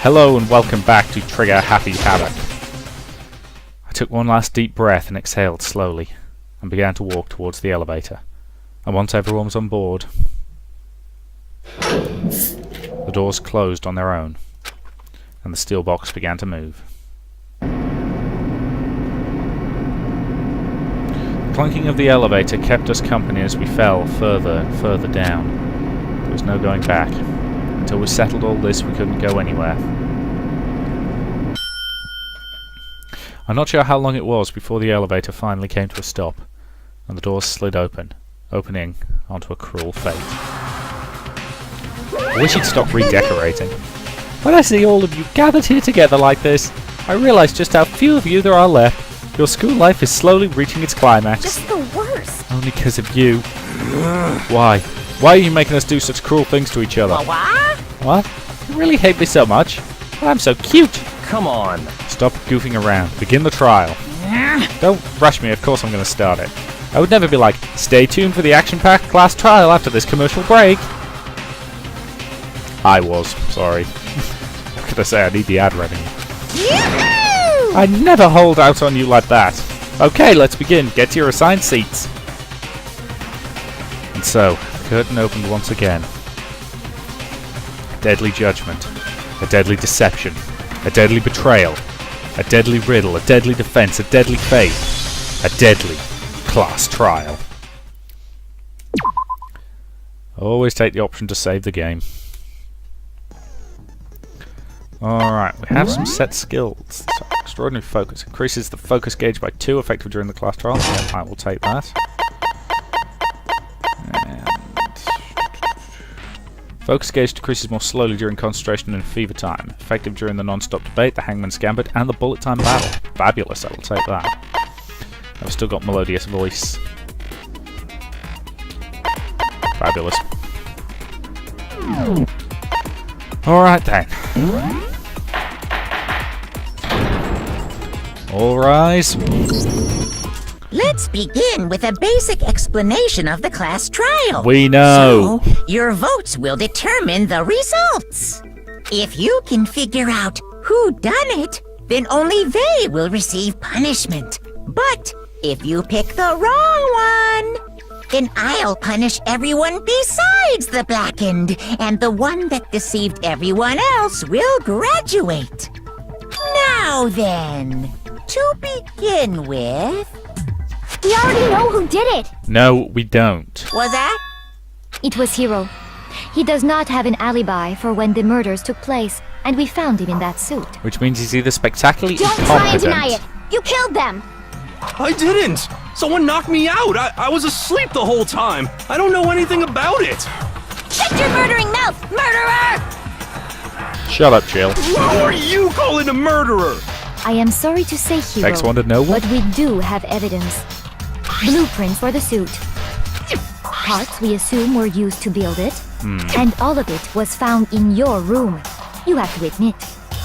Hello and welcome back to Trigger Happy Havoc. I took one last deep breath and exhaled slowly, and began to walk towards the elevator. And once everyone was on board, the doors closed on their own, and the steel box began to move. The clunking of the elevator kept us company as we fell further and further down. There was no going back. Until we settled all this, we couldn't go anywhere. I'm not sure how long it was before the elevator finally came to a stop, and the doors slid open, opening onto a cruel fate. I wish you'd stop redecorating. When I see all of you gathered here together like this, I realise just how few of you there are left. Your school life is slowly reaching its climax. Just the worst. Only because of you. Why? Why are you making us do such cruel things to each other? What? You really hate me so much? Well, I'm so cute. Come on. Stop goofing around. Begin the trial. Don't rush me, of course I'm going to start it. I would never be like, stay tuned for the action-packed class trial after this commercial break. I was, sorry. What could I say? I need the ad revenue. Yahoo! I never hold out on you like that. Okay, let's begin. Get to your assigned seats. And so, the curtain opened once again. A deadly judgment. A deadly deception. A deadly betrayal. A deadly riddle. A deadly defense. A deadly fate. A deadly class trial. Always take the option to save the game. Alright, we have some set skills. So, extraordinary focus. Increases the focus gauge by 2, effective during the class trial. Yeah, I will take that. And focus gauge decreases more slowly during concentration and fever time. Effective during the non-stop debate, the hangman's gambit, and the bullet time battle. Fabulous, I will take that. I've still got melodious voice. Fabulous. Alright then. All rise. Let's begin with a basic explanation of the class trial. We know. So, your votes will determine the results. If you can figure out who done it, then only they will receive punishment. But if you pick the wrong one, then I'll punish everyone besides the blackened, and the one that deceived everyone else will graduate. Now then, to begin with... We already know who did it! No, we don't. Was that? It was Hiro. He does not have an alibi for when the murders took place, and we found him in that suit. Which means he's either spectacularly Don't incompetent... try and deny it! You killed them! I didn't! Someone knocked me out! I was asleep the whole time! I don't know anything about it! Shut your murdering mouth, murderer! Shut up, Jill. Who are you calling a murderer? I am sorry to say, Hiro, Next one to know what? but we do have evidence. Blueprints for the suit. Parts we assume were used to build it, and all of it was found in your room. You have to admit,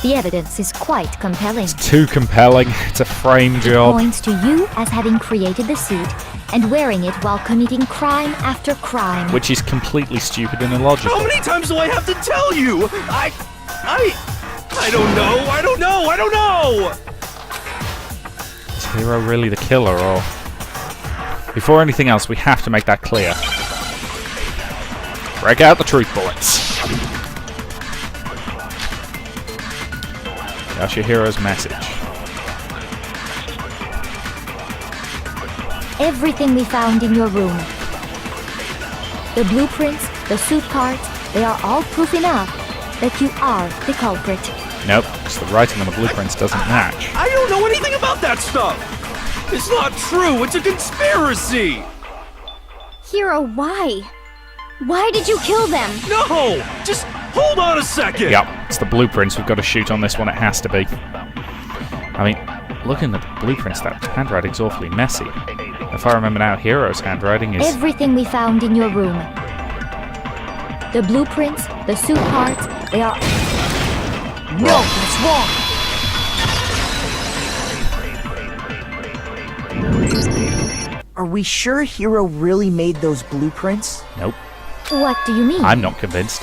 the evidence is quite compelling. Too compelling. It's a frame job. Points to you as having created the suit and wearing it while committing crime after crime. Which is completely stupid and illogical. How many times do I have to tell you? I don't know! Is Hiro really the killer, or... Before anything else, we have to make that clear. Break out the truth bullets. That's your hero's message. Everything we found in your room. The blueprints, the suit parts, they are all proof enough that you are the culprit. Nope, because the writing on the blueprints doesn't match. I don't know anything about that stuff! It's not true! It's a conspiracy! Hiro, why? Why did you kill them? No! Just hold on a second! Yep, it's the blueprints. We've got to shoot on this one. It has to be. I mean, looking at the blueprints, that handwriting's awfully messy. If I remember now, Hiro's handwriting is... Everything we found in your room. The blueprints, the suit parts, they are... No, that's wrong. Are we sure Hiro really made those blueprints? Nope. What do you mean? I'm not convinced.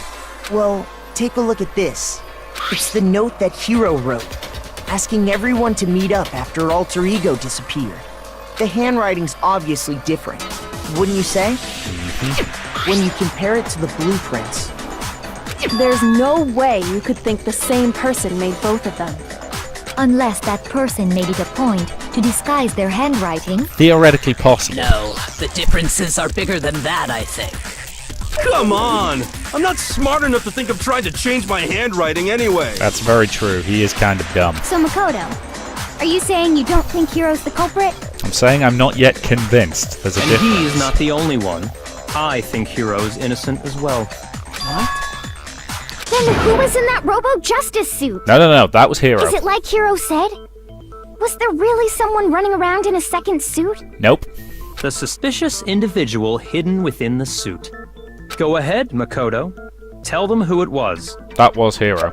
Well, take a look at this. It's the note that Hiro wrote, asking everyone to meet up after Alter Ego disappeared. The handwriting's obviously different, wouldn't you say? When you compare it to the blueprints. There's no way you could think the same person made both of them. Unless that person made it a point to disguise their handwriting. Theoretically possible. No, the differences are bigger than that, I think. Come on! I'm not smart enough to think of trying to change my handwriting anyway. That's very true. He is kind of dumb. So Makoto, are you saying you don't think Hiro's the culprit? I'm saying I'm not yet convinced. There's a And difference. he's not the only one. I think Hiro's innocent as well. Then who was in that Robo-Justice suit? No, that was Hiro. Is it like Hiro said? Was there really someone running around in a second suit? Nope. The suspicious individual hidden within the suit. Go ahead, Makoto. Tell them who it was. That was Hiro.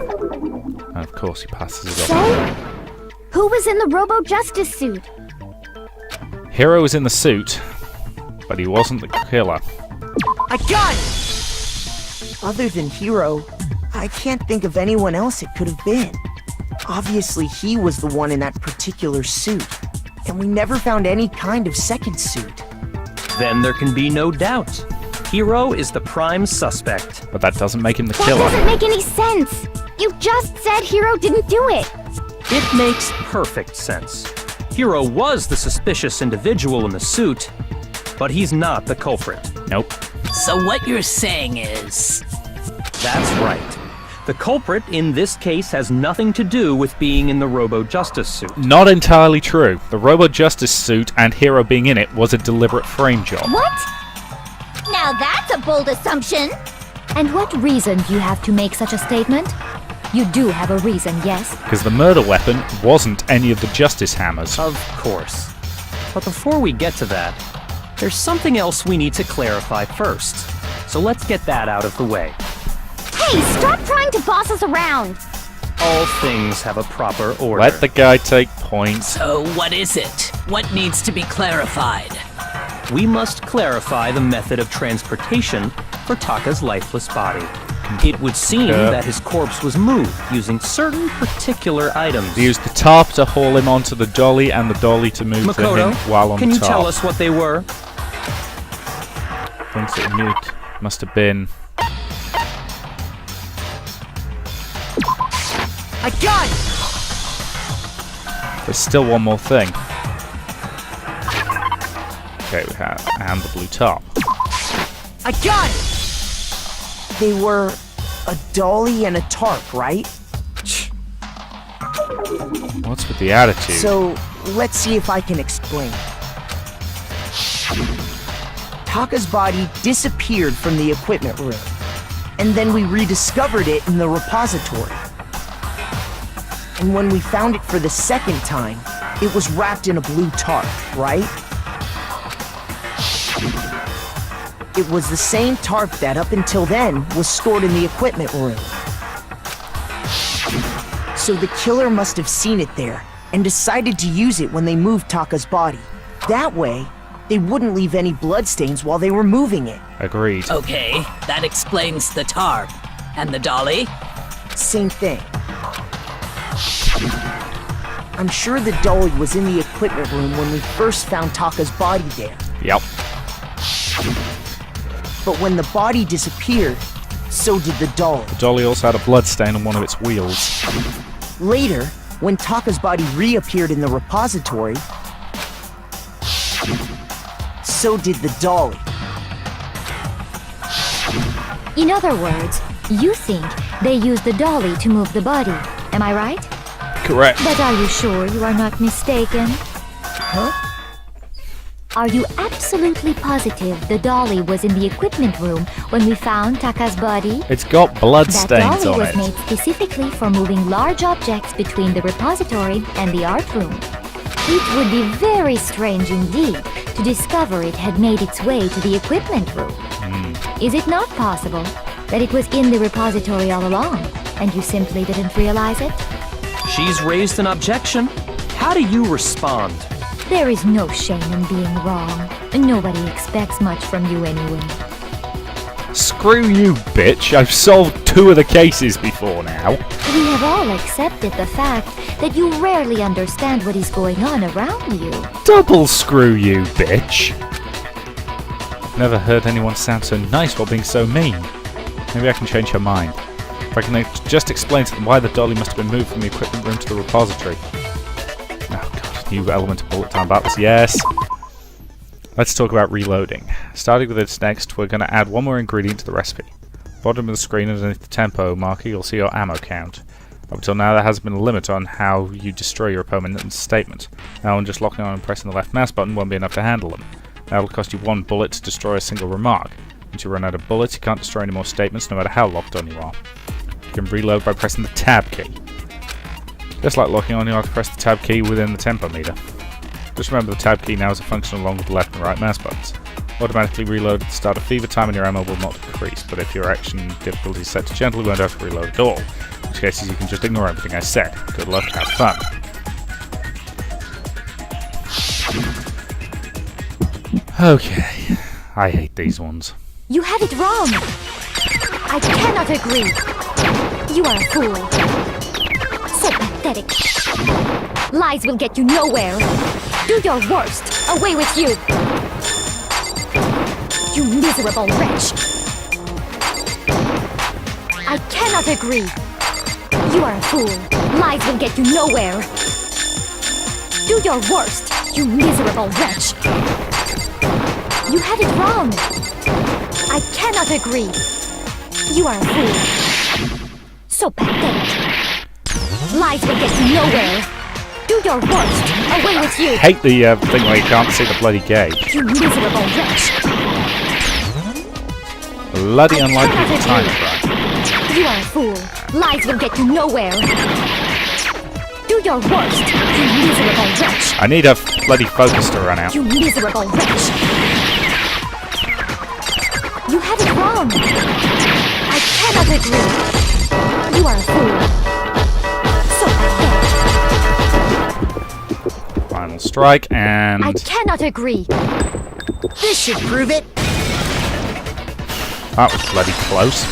And of course he passes it off. So, who was in the Robo-Justice suit? Hiro was in the suit, but he wasn't the killer. I got it! Other than Hiro, I can't think of anyone else it could have been. Obviously, he was the one in that particular suit, and we never found any kind of second suit. Then there can be no doubt. Hiro is the prime suspect. But that doesn't make him the That killer. doesn't make any sense. You just said Hiro didn't do it. It makes perfect sense. Hiro was the suspicious individual in the suit, but he's not the culprit. Nope. So what you're saying is... That's right. The culprit in this case has nothing to do with being in the Robo-Justice suit. Not entirely true. The Robo-Justice suit and Hiro being in it was a deliberate frame job. What? Now that's a bold assumption. And what reason do you have to make such a statement? You do have a reason, yes? Because the murder weapon wasn't any of the Justice Hammers. Of course. But before we get to that, there's something else we need to clarify first. So let's get that out of the way. Hey, stop trying to boss us around! All things have a proper order. Let the guy take points. So what is it? What needs to be clarified? We must clarify the method of transportation for Taka's lifeless body. It would seem that his corpse was moved using certain particular items. He used the tarp to haul him onto the dolly and the dolly to move Makoto, him while on can the you tarp. tell us what they were? Things that moved must have been... I got it! There's still one more thing. Okay, we have... and the blue tarp. I got it! They were a dolly and a tarp, right? What's with the attitude? So, let's see if I can explain. Taka's body disappeared from the equipment room, and then we rediscovered it in the repository. And when we found it for the second time, it was wrapped in a blue tarp, right? It was the same tarp that, up until then, was stored in the equipment room. So the killer must have seen it there, and decided to use it when they moved Taka's body. That way, they wouldn't leave any bloodstains while they were moving it. Agreed. Okay, that explains the tarp. And the dolly? Same thing. I'm sure the dolly was in the equipment room when we first found Taka's body there. Yep. But when the body disappeared, so did the dolly. The dolly also had a bloodstain on one of its wheels. Later, when Taka's body reappeared in the repository, so did the dolly. In other words, you think they used the dolly to move the body. Am I right? Correct. But are you sure you are not mistaken? Huh? Are you absolutely positive the dolly was in the equipment room when we found Taka's body? It's got blood That stains dolly on was it. made specifically for moving large objects between the repository and the art room. It would be very strange indeed to discover it had made its way to the equipment room. Is it not possible that it was in the repository all along, and you simply didn't realize it? She's raised an objection. How do you respond? There is no shame in being wrong. Nobody expects much from you anyway. Screw you, bitch. I've solved 2 of the cases before now. We have all accepted the fact that you rarely understand what is going on around you. Double screw you, bitch! Never heard anyone sound so nice while being so mean. Maybe I can change her mind. If I can just explain to them why the dolly must have been moved from the equipment room to the repository. Oh god, new element of bullet time battles, yes! Let's talk about reloading. Starting with this next, we're going to add one more ingredient to the recipe. Bottom of the screen underneath the tempo marker, you'll see your ammo count. Up until now, there hasn't been a limit on how you destroy your opponent's statement. Now, just locking on and pressing the left mouse button won't be enough to handle them. That'll cost you 1 bullet to destroy a single remark. Once you run out of bullets, you can't destroy any more statements, no matter how locked on you are. You can reload by pressing the tab key. Just like locking on, you'll have to press the tab key within the tempo meter. Just remember the tab key now is a function along with the left and right mouse buttons. Automatically reload at the start of fever time and your ammo will not decrease, but if your action difficulty is set to gentle, you won't have to reload at all. In which cases you can just ignore everything I said. Good luck, have fun. Okay, I hate these ones. You have it wrong. I cannot agree. You are a fool. So pathetic. Lies will get you nowhere. Do your worst. Away with you. You miserable wretch. I cannot agree. You are a fool. Lies will get you nowhere. Do your worst, you miserable wretch. You have it wrong. I cannot agree. You are a fool. So pathetic. Lies will get you nowhere. Do your worst. Away with you. Hate the thing where you can't see the bloody gauge. You miserable wretch. Bloody unlikely to time it. You are a fool. Lies will get you nowhere. Do your worst, you miserable wretch. I need a bloody focus to run out. You miserable wretch. You have it wrong. I cannot agree. You are a fool. So pathetic. Final strike, and... I cannot agree. This should prove it. That was bloody close.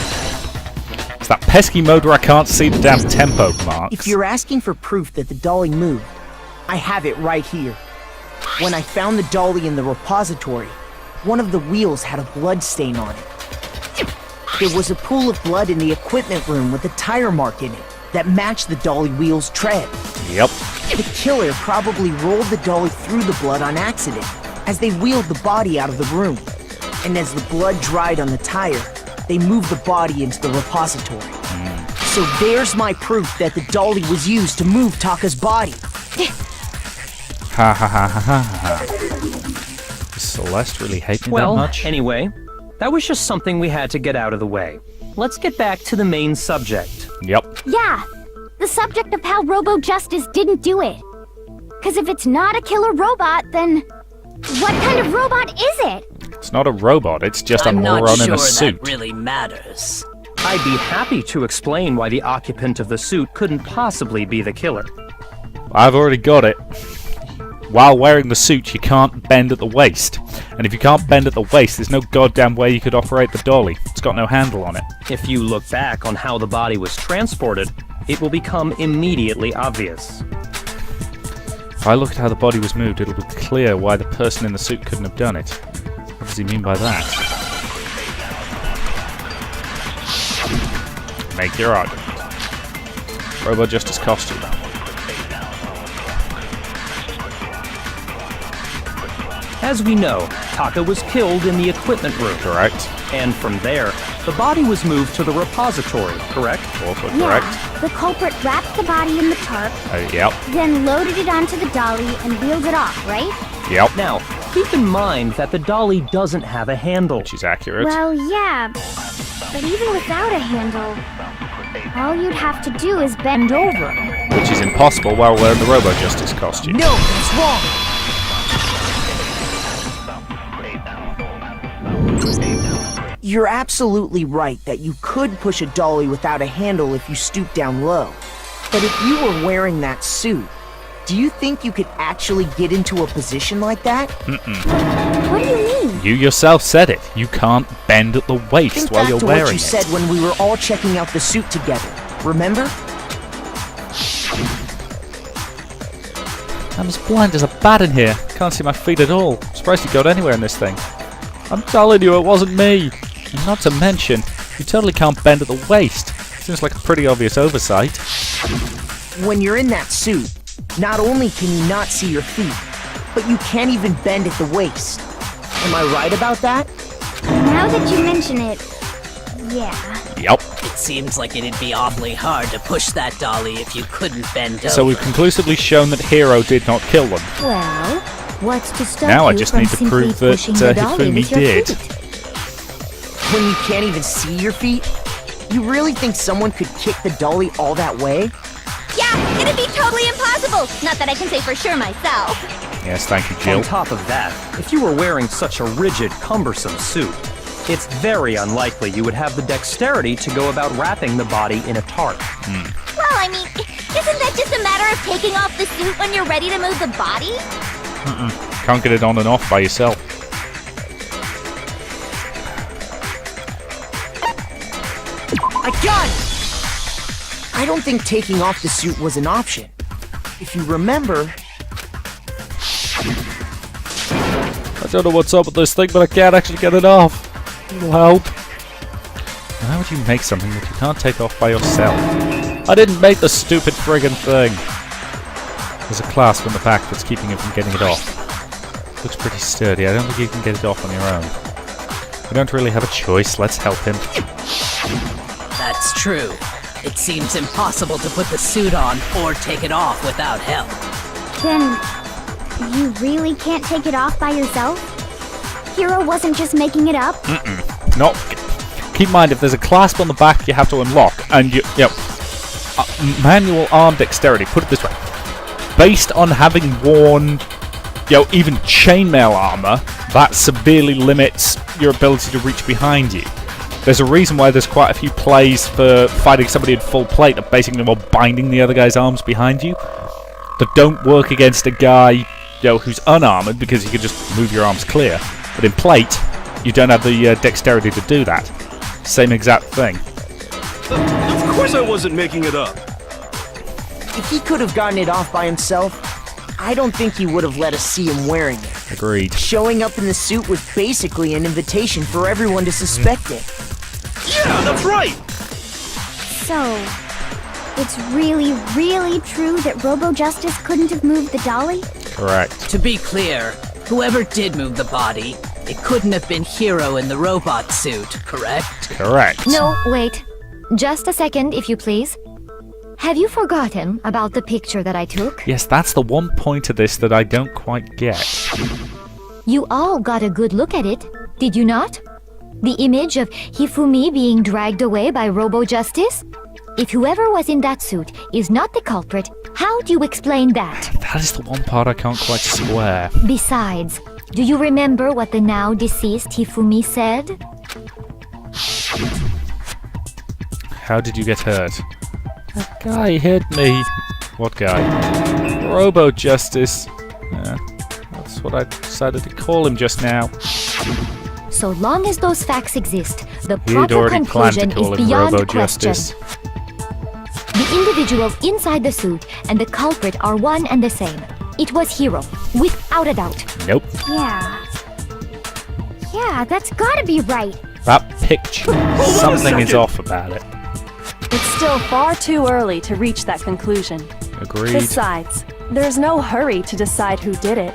It's that pesky mode where I can't see the damn tempo marks. If you're asking for proof that the dolly moved, I have it right here. When I found the dolly in the repository, one of the wheels had a blood stain on it. There was a pool of blood in the equipment room with a tire mark in it that matched the dolly wheel's tread. Yep. The killer probably rolled the dolly through the blood on accident as they wheeled the body out of the room. And as the blood dried on the tire, they moved the body into the repository. So there's my proof that the dolly was used to move Taka's body. Ha ha ha ha ha ha. Does Celeste really hate me that much? Anyway, that was just something we had to get out of the way. Let's get back to the main subject. Yep. Yeah, the subject of how Robo Justice didn't do it. Because if it's not a killer robot, then what kind of robot is it? It's not a robot, it's just a moron in a suit. I'm not sure that really matters. I'd be happy to explain why the occupant of the suit couldn't possibly be the killer. I've already got it. While wearing the suit, you can't bend at the waist. And if you can't bend at the waist, there's no goddamn way you could operate the dolly. It's got no handle on it. If you look back on how the body was transported, it will become immediately obvious. If I look at how the body was moved, it'll be clear why the person in the suit couldn't have done it. What does he mean by that? Make your argument. Robo Justice costume. As we know, Taka was killed in the equipment room. Correct. And from there, the body was moved to the repository, correct? Also correct. Yeah, the culprit wrapped the body in the tarp, Yep. then loaded it onto the dolly and wheeled it off, right? Yep. Now, keep in mind that the dolly doesn't have a handle. Which is accurate. Well, yeah, but even without a handle, all you'd have to do is bend over. Which is impossible while wearing the Robo Justice costume. No, that's wrong. You're absolutely right that you could push a dolly without a handle if you stoop down low. But if you were wearing that suit, do you think you could actually get into a position like that? What do you mean? You yourself said it. You can't bend at the waist Think while back you're to wearing what you it. said when we were all checking out the suit together. Remember? I'm as blind as a bat in here. Can't see my feet at all. I'm surprised you got anywhere in this thing. I'm telling you, it wasn't me. And not to mention, you totally can't bend at the waist. Seems like a pretty obvious oversight. When you're in that suit, not only can you not see your feet, but you can't even bend at the waist. Am I right about that? Now that you mention it, yeah. Yup. It seems like it'd be awfully hard to push that dolly if you couldn't bend over. So we've conclusively shown that Hero did not kill them. Well, what's to stop Now I you just from need to simply prove that pushing the dolly Hifumi with your did. feet? When you can't even see your feet? You really think someone could kick the dolly all that way? Yeah, it'd be totally impossible. Not that I can say for sure myself. Yes, thank you, Jill. On top of that, if you were wearing such a rigid, cumbersome suit, it's very unlikely you would have the dexterity to go about wrapping the body in a tarp. Well, I mean, isn't that just a matter of taking off the suit when you're ready to move the body? Can't get it on and off by yourself. I got it! I don't think taking off the suit was an option. If you remember, I don't know what's up with this thing, but I can't actually get it off. It'll help. How would you make something that you can't take off by yourself? I didn't make the stupid friggin' thing. There's a clasp on the back that's keeping you from getting it off. Looks pretty sturdy. I don't think you can get it off on your own. We don't really have a choice. Let's help him. That's true. It seems impossible to put the suit on or take it off without help. Then, you really can't take it off by yourself? Hero wasn't just making it up? No. Keep in mind, if there's a clasp on the back, you have to unlock. And manual arm dexterity. Put it this way: based on having worn, even chainmail armor, that severely limits your ability to reach behind you. There's a reason why there's quite a few plays for fighting somebody in full plate that basically involve binding the other guy's arms behind you, that don't work against a guy, who's unarmored, because you can just move your arms clear. But in plate, you don't have the dexterity to do that. Same exact thing. Of course I wasn't making it up. if he could have gotten it off by himself, I don't think he would have let us see him wearing it. Agreed. Showing up in the suit was basically an invitation for everyone to suspect it. Yeah, that's right! So, it's really, really true that Robo-Justice couldn't have moved the dolly? Correct. To be clear, whoever did move the body, it couldn't have been Hero in the robot suit, correct? Correct. No, wait. Just a second, if you please. Have you forgotten about the picture that I took? Yes, that's the one point of this that I don't quite get. You all got a good look at it, did you not? The image of Hifumi being dragged away by Robo-Justice? If whoever was in that suit is not the culprit, how do you explain that? That is the one part I can't quite square. Besides, do you remember what the now deceased Hifumi said? How did you get hurt? That guy hit me. What guy? Robo-Justice. Yeah, that's what I decided to call him just now. So long as those facts exist, the He had proper already planned to conclusion call is him beyond Robo-Justice. question. The individuals inside the suit and the culprit are one and the same. It was Hero, without a doubt. Nope. Yeah, that's gotta be right. That picture. Something is off about it. It's still far too early to reach that conclusion. Agreed. Besides, there's no hurry to decide who did it.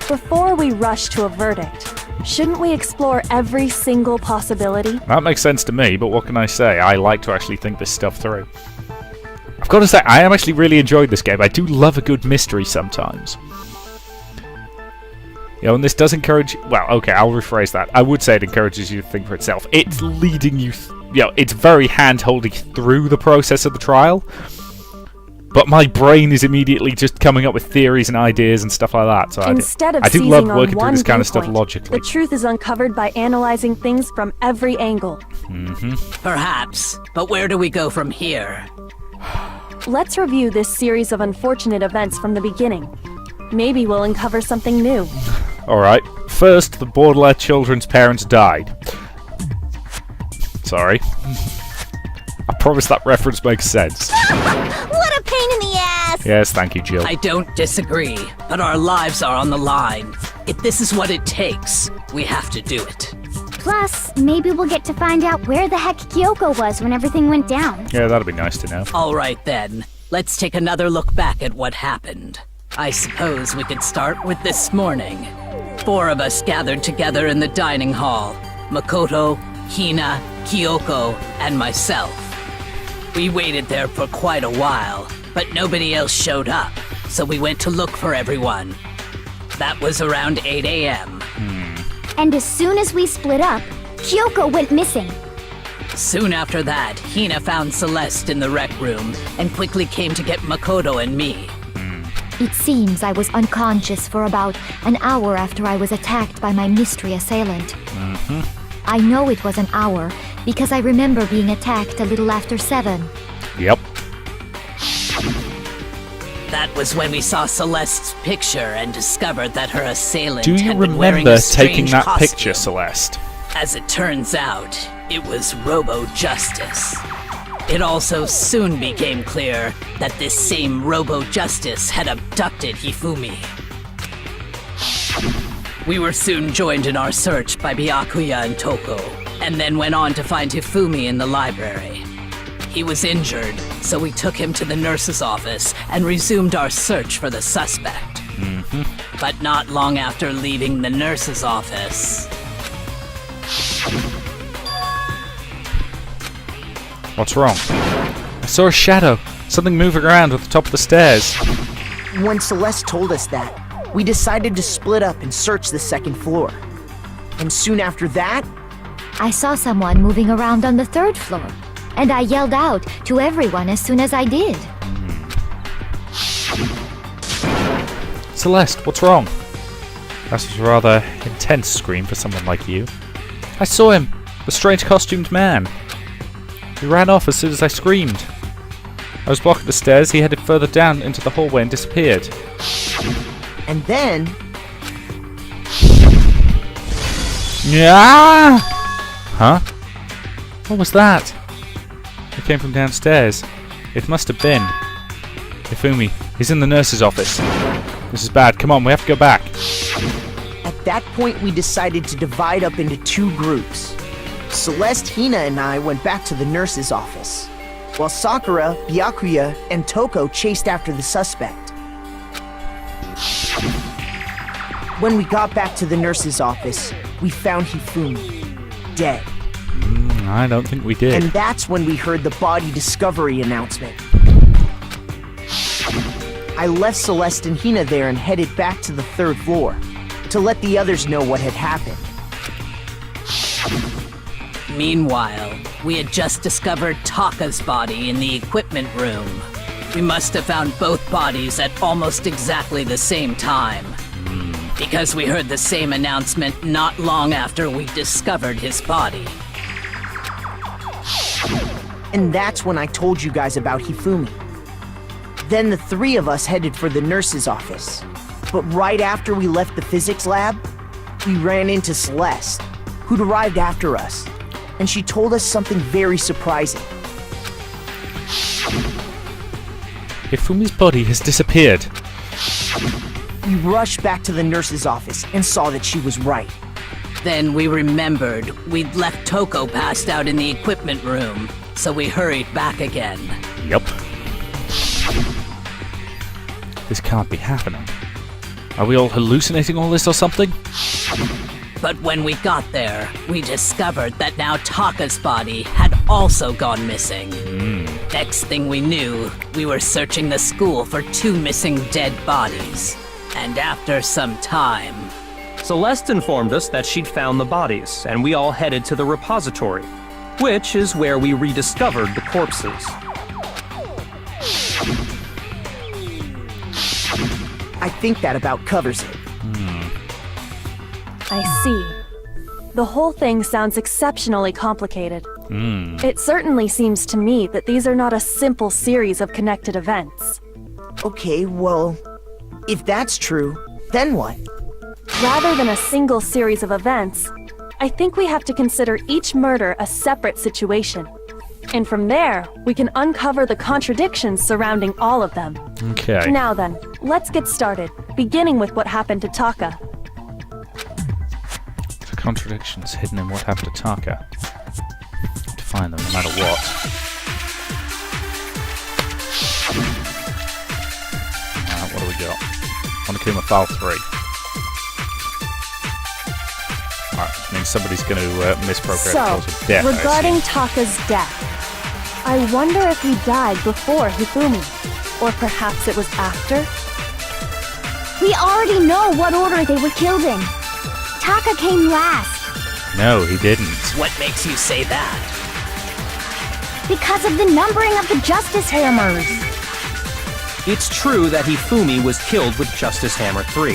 Before we rush to a verdict, shouldn't we explore every single possibility? That makes sense to me, but what can I say? I like to actually think this stuff through. I've got to say, I am actually really enjoying this game. I do love a good mystery sometimes. And this does encourage... Well, okay, I'll rephrase that. I would say it encourages you to think for itself. It's leading you... it's very hand-holding through the process of the trial. But my brain is immediately just coming up with theories and ideas and stuff like that. So Instead of I do seizing love on working through one this kind of stuff viewpoint, logically. the truth is uncovered by analyzing things from every angle. Perhaps, but where do we go from here? Let's review this series of unfortunate events from the beginning. Maybe we'll uncover something new. Alright, first, the Baudelaire children's parents died. Sorry. I promise that reference makes sense. What a pain in the ass! Yes, thank you, Jill. I don't disagree, but our lives are on the line. If this is what it takes, we have to do it. Plus, maybe we'll get to find out where the heck Kyoko was when everything went down. Yeah, that'll be nice to know. All right then, let's take another look back at what happened. I suppose we could start with this morning. 4 of us gathered together in the dining hall. Makoto, Hina, Kyoko, and myself. We waited there for quite a while, but nobody else showed up, so we went to look for everyone. That was around 8 a.m. And as soon as we split up, Kyoko went missing. Soon after that, Hina found Celeste in the rec room and quickly came to get Makoto and me. It seems I was unconscious for about an hour after I was attacked by my mystery assailant. I know it was an hour because I remember being attacked a little after 7. Yep. That was when we saw Celeste's picture and discovered that her assailant Do you had been wearing a remember taking strange that costume. picture, Celeste? As it turns out, it was Robo-Justice. It also soon became clear that this same Robo-Justice had abducted Hifumi. We were soon joined in our search by Byakuya and Toko, and then went on to find Hifumi in the library. He was injured, so we took him to the nurse's office and resumed our search for the suspect. But not long after leaving the nurse's office... What's wrong? I saw a shadow. Something moving around at the top of the stairs. When Celeste told us that, we decided to split up and search the second floor. And soon after that, I saw someone moving around on the 3rd floor, and I yelled out to everyone as soon as I did. Celeste, what's wrong? That was a rather intense scream for someone like you. I saw him! The strange costumed man! He ran off as soon as I screamed. I was blocking the stairs, he headed further down into the hallway and disappeared. and then... Yeah! Huh? What was that? It came from downstairs. It must have been. Hifumi, he's in the nurse's office. This is bad. Come on, we have to go back. At that point, we decided to divide up into 2 groups. Celeste, Hina, and I went back to the nurse's office, while Sakura, Byakuya, and Toko chased after the suspect. When we got back to the nurse's office, we found Hifumi, dead. I don't think we did. And that's when we heard the body discovery announcement. I left Celeste and Hina there and headed back to the 3rd floor to let the others know what had happened. Meanwhile, we had just discovered Taka's body in the equipment room. We must have found both bodies at almost exactly the same time. Because we heard the same announcement not long after we discovered his body. And that's when I told you guys about Hifumi. Then the 3 of us headed for the nurse's office. But right after we left the physics lab, we ran into Celeste, who'd arrived after us. And she told us something very surprising. Hifumi's body has disappeared. We rushed back to the nurse's office and saw that she was right. Then we remembered we'd left Toko passed out in the equipment room, so we hurried back again. Yup. This can't be happening. Are we all hallucinating all this or something? But when we got there, we discovered that now Taka's body had also gone missing. Next thing we knew, we were searching the school for 2 missing dead bodies. And after some time... Celeste informed us that she'd found the bodies, and we all headed to the repository, which is where we rediscovered the corpses. I think that about covers it. I see. The whole thing sounds exceptionally complicated. It certainly seems to me that these are not a simple series of connected events. Okay, well, if that's true, then what? Rather than a single series of events, I think we have to consider each murder a separate situation. And from there, we can uncover the contradictions surrounding all of them. Okay. Now then, let's get started, beginning with what happened to Taka. The contradictions hidden in what happened to Taka. To find them no matter what. What do we got? Monokuma File 3. Alright, which means somebody's going to misprogram cause of death. Regarding Taka's death, I wonder if he died before Hifumi, or perhaps it was after? We already know what order they were killed in. Taka came last. No, he didn't. What makes you say that? Because of the numbering of the Justice Hammers. It's true that Hifumi was killed with Justice Hammer 3,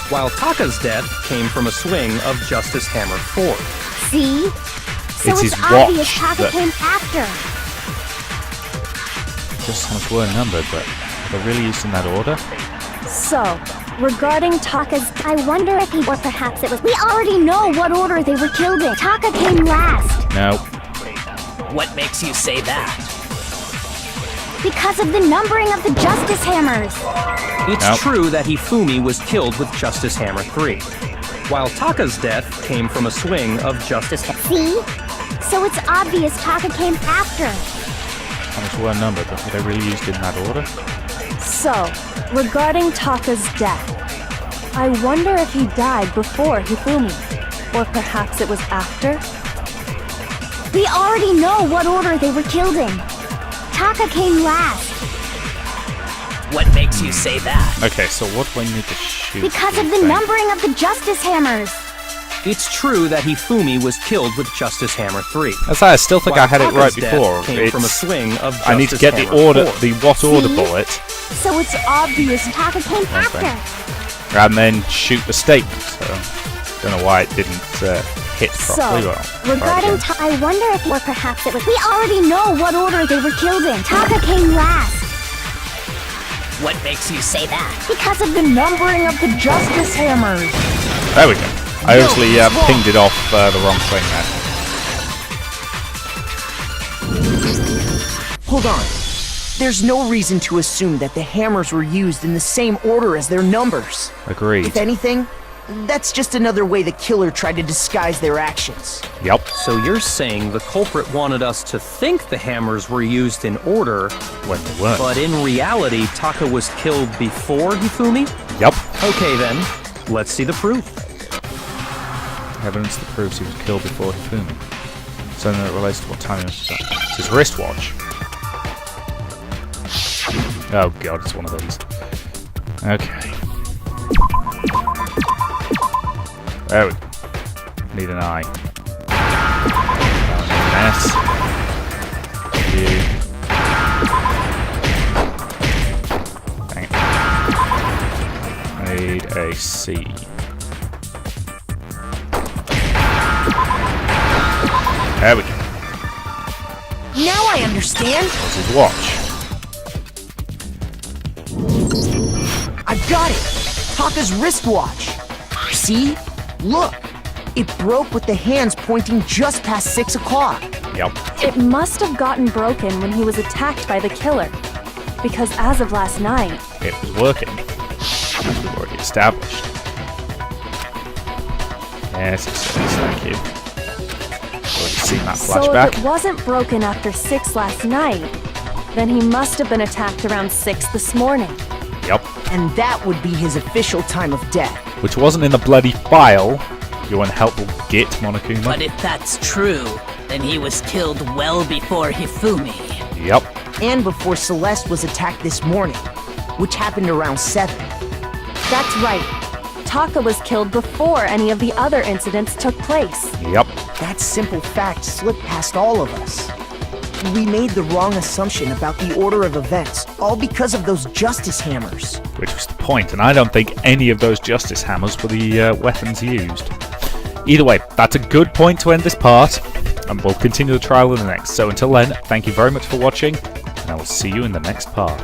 while Taka's death came from a swing of Justice Hammer 4. See? So It's his it's obvious watch Taka that- came after. Just how much were numbered, but are they really used in that order? So, regarding Taka's... I wonder if he... Or perhaps it was... We already know what order they were killed in. Taka came last. No. What makes you say that? Because of the numbering of the Justice Hammers. It's Nope. true that Hifumi was killed with Justice Hammer 3, while Taka's death came from a swing of Justice Hammer. See? So it's obvious Taka came after. How much were numbered, but were they really used in that order? So, regarding Taka's death, I wonder if he died before Hifumi, or perhaps it was after? We already know what order they were killed in. Taka came last. What makes you say that? Okay, so what do I need to shoot? Because do of you the think? numbering of the Justice Hammers. It's true that Hifumi was killed with Justice Hammer 3. That's why I still think I had it right Taka's death before. Came from a It's, swing of Justice I need to get the Hammer order, 4. the what order See? bullet, So it's obvious Taka came after. and then shoot the statement. So, don't know why it didn't hit properly. So, Well, try regarding again. I wonder if... Or perhaps it was... We already know what order they were killed in. Taka came last. What makes you say that? Because of the numbering of the Justice Hammers. There we go. I obviously pinged it off the wrong thing there. Hold on. There's no reason to assume that the hammers were used in the same order as their numbers. Agreed. If anything, that's just another way the killer tried to disguise their actions. Yep. So you're saying the culprit wanted us to think the hammers were used in order, When they weren't. but in reality, Taka was killed before Hifumi? Yep. Okay then, let's see the proof. Evidence that proves he was killed before Hifumi. Something that relates to what time he was. It's his wristwatch. Oh god, it's one of these. Okay. There we go. Need an eye. Mess. You. Dang it. Need a C. There we go. Now I understand. That's his watch. I've got it. Taka's wristwatch. See? Look. It broke with the hands pointing just past 6 o'clock. Yep. It must have gotten broken when he was attacked by the killer, because as of last night, It was working. As we've already established. Yes, it says thank you. Already seen that so flashback. if it wasn't broken after 6 last night, then he must have been attacked around 6 this morning. Yep. And that would be his official time of death. Which wasn't in the bloody file. You unhelpful git, Monokuma. But if that's true, then he was killed well before Hifumi. Yep. And before Celeste was attacked this morning, which happened around 7. That's right. Taka was killed before any of the other incidents took place. Yep. That simple fact slipped past all of us. We made the wrong assumption about the order of events, all because of those justice hammers. Which was the point, and I don't think any of those justice hammers were the weapons used. Either way, that's a good point to end this part, and we'll continue the trial in the next. So until then, thank you very much for watching, and I will see you in the next part.